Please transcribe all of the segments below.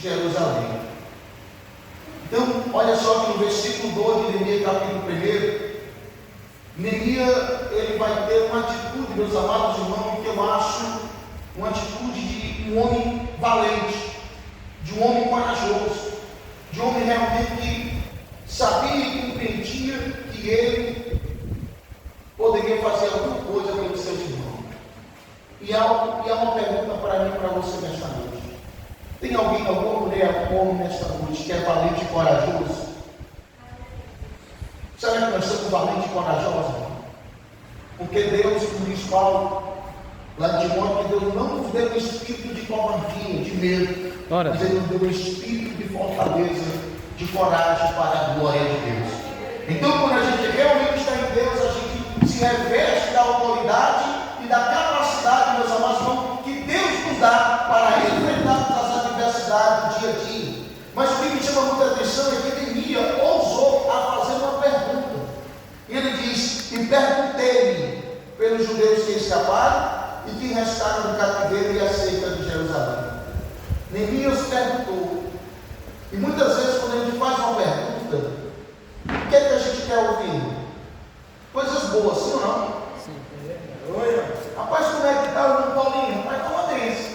Jerusalém. Então, olha só que no versículo 12 de Neemias, capítulo 1, Neemias, ele vai ter uma atitude, meus amados irmãos, que eu acho uma atitude de um homem valente, de um homem corajoso, de um homem realmente que sabia e compreendia que ele poderia fazer alguma coisa pelos seus irmãos. E há uma pergunta para mim e para você nesta noite. Tem alguém, alguma mulher, algum homem nesta noite que é valente e corajoso? Será que nós somos valentes e corajosos? Porque Deus, como diz Paulo, lá em Timóteo, que Deus não nos deu um espírito de covardia, de medo, mas Ele nos deu um espírito de fortaleza, de coragem para a glória de Deus. Então, quando a gente realmente está em Deus, a gente se reveste da autoridade e da capacidade, meus amados irmãos, que Deus nos dá para enfrentarmos as adversidades do dia a dia. Mas o que me chama muita atenção é que Neemias ousou a fazer uma pergunta. Ele diz: e perguntei-me pelos judeus que escaparam e que restaram no cativeiro e a seca de Jerusalém. Neemias perguntou. E muitas vezes, quando a gente faz uma pergunta, o que é que a gente quer ouvir? Coisas boas, sim ou não? Sim. Rapaz, como é que está o irmão Paulinho? Rapaz, está uma bênção.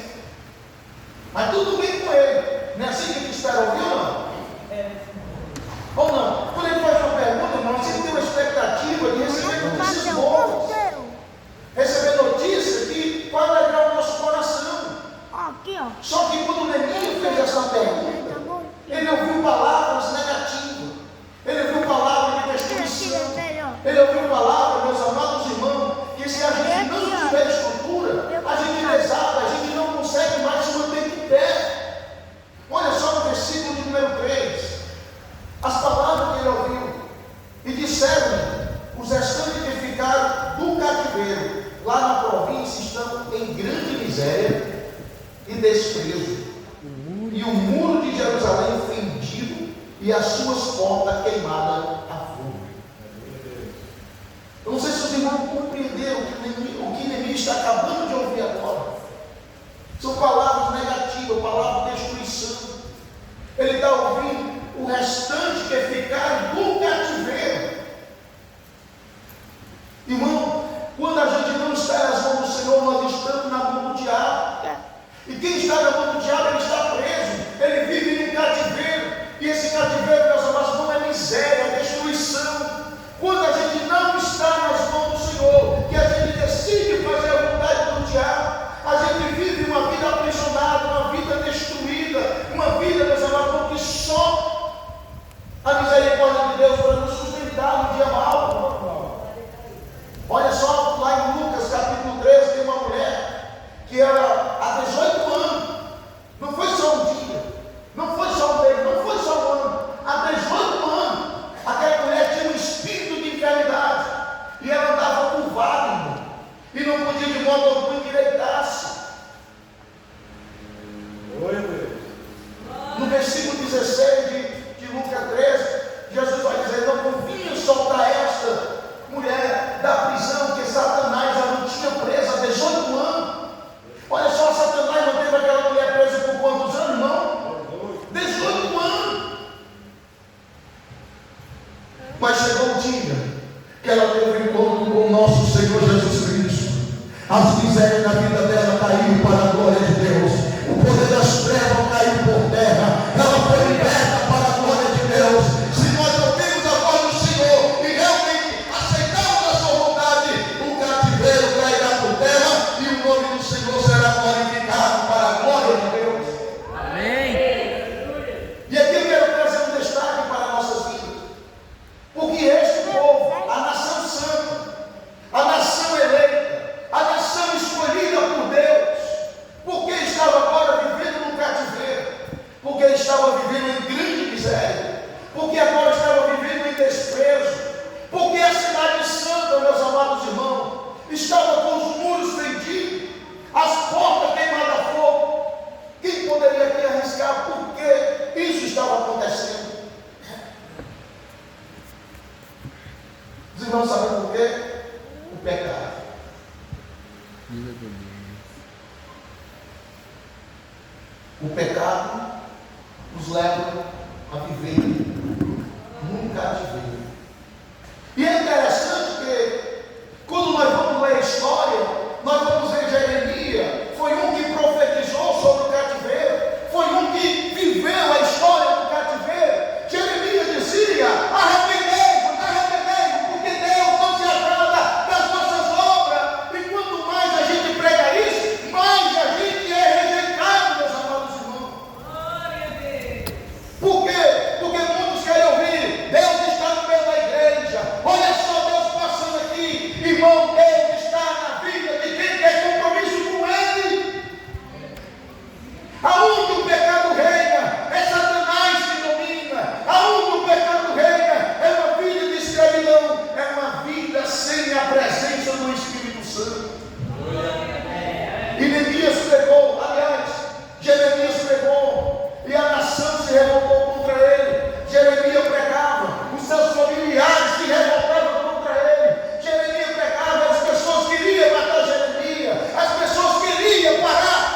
Mas tudo bem com ele. Não é assim que a gente espera ouvir ou não? Ou não? Quando ele faz uma pergunta, irmão, você tem uma expectativa de receber notícias boas. Receber notícia que vai alegrar o nosso coração. Aqui, ó. Só que quando o Neemias fez essa pergunta, ele ouviu palavras negativas. Ele ouviu palavras de destruição. Ele ouviu palavras, meus amados irmãos, que se a gente não tiver estrutura, a gente desaba, a gente não consegue mais se manter de pé. Olha só no versículo de número 3. As palavras que ele ouviu. E disseram-lhe: os restantes que ficaram do cativeiro lá na província estão em grande miséria e desprezo. E o muro de Jerusalém fendido e as suas portas queimadas a fogo. Eu não sei se os irmãos compreenderam o que Neemias está acabando de ouvir agora. São palavras negativas, palavras de destruição. Ele está ouvindo o restante que ficaram do cativeiro. Irmão, quando a gente não está nas mãos do Senhor, nós estamos na mão do diabo. E quem está na mão do diabo, ele está preso. Ele vive em cativeiro. E esse cativeiro, meus amados, não é miséria, é destruição. Quando a gente não está nas mãos do Senhor, que a gente decide fazer a vontade do diabo, a gente vive uma vida aprisionada, uma vida destruída, uma vida, meus amados, que só a misericórdia de Deus para nos sustentar no dia mau. Olha só, lá em Lucas capítulo 13, tem uma mulher que era há 18 anos, não foi só um dia, não foi só um mês, não foi só um ano, há 18 anos, aquela mulher tinha um espírito de enfermidade, e ela andava curvada, irmão, e não podia de modo algum endireitar-se. No versículo 16 de Lucas 13, Jesus vai dizer: não convinha soltar esta mulher da prisão que Satanás a não tinha presa há 18 anos. Olha só, Satanás manteve aquela mulher presa por quantos anos, irmão? 18 anos. Mas chegou o dia que ela teve um encontro com o nosso Senhor Jesus Cristo. As misérias na vida dela caíram para a glória de Deus. O poder das trevas caiu por terra. Ela foi liberta para a glória de Deus. Se nós ouvimos a voz do Senhor e realmente aceitamos a sua vontade, o cativeiro cairá por terra e o nome do Senhor será glorificado para a glória de Deus. Amém. E aqui eu quero trazer um destaque para nossas vidas. Porque este povo, a nação santa, a nação eleita, a nação escolhida por Deus, porque estava agora vivendo no cativeiro, porque estava vivendo em grande miséria, porque agora estava vivendo em desprezo, porque a cidade santa, meus amados irmãos, estava com os muros fendidos, as portas queimadas a fogo. Quem poderia aqui arriscar por que isso estava acontecendo? Os irmãos sabem por quê? O pecado. O pecado nos leva a viver num cativeiro. E é interessante que, quando nós vamos ler a história, nós vamos ver Jeremias, foi um que profetizou sobre o cativeiro, foi um que viveu a história do cativeiro. Jeremias dizia: arrependei-vos, arrependei-vos, porque Deus não se agrada das nossas obras. E quanto mais a gente prega isso, mais a gente é rejeitado, meus amados irmãos. Por quê? Porque muitos querem ouvir: Deus está no meio da igreja. Olha só Deus passando aqui. Irmão, Deus está na vida de quem tem compromisso com Ele. Aonde o pecado reina, é Satanás que domina. Aonde o pecado reina, é uma vida de escravidão, é uma vida sem a presença do Espírito Santo. E Neemias pregou, aliás, Jeremias pregou, e a nação se revoltou contra ele. Jeremias pregava, os seus familiares se revoltavam contra ele. Jeremias pregava, as pessoas queriam matar Jeremias, as pessoas queriam parar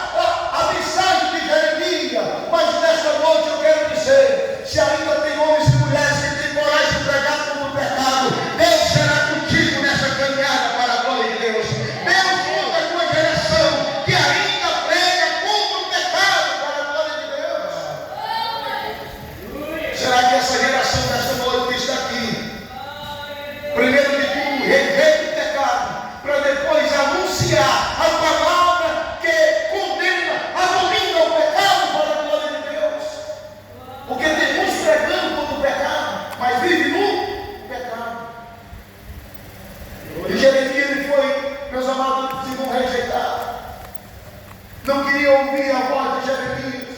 a mensagem de Jeremias. Mas nesta noite eu quero dizer: se ainda tem homens e mulheres que têm coragem de pregar contra o pecado, Deus será contigo nessa caminhada para a glória de Deus. Deus conta com a geração que ainda prega contra o pecado para a glória de Deus. Será que essa geração nesta noite que está aqui, primeiro de tudo, rejeita o pecado, para depois anunciar a palavra que condena, abomina o pecado para a glória de Deus? Porque tem muitos pregando contra o pecado, mas vive no pecado. E Jeremias, ele foi, meus amados irmãos, rejeitado. Não queria ouvir a voz de Jeremias.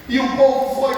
E o povo foi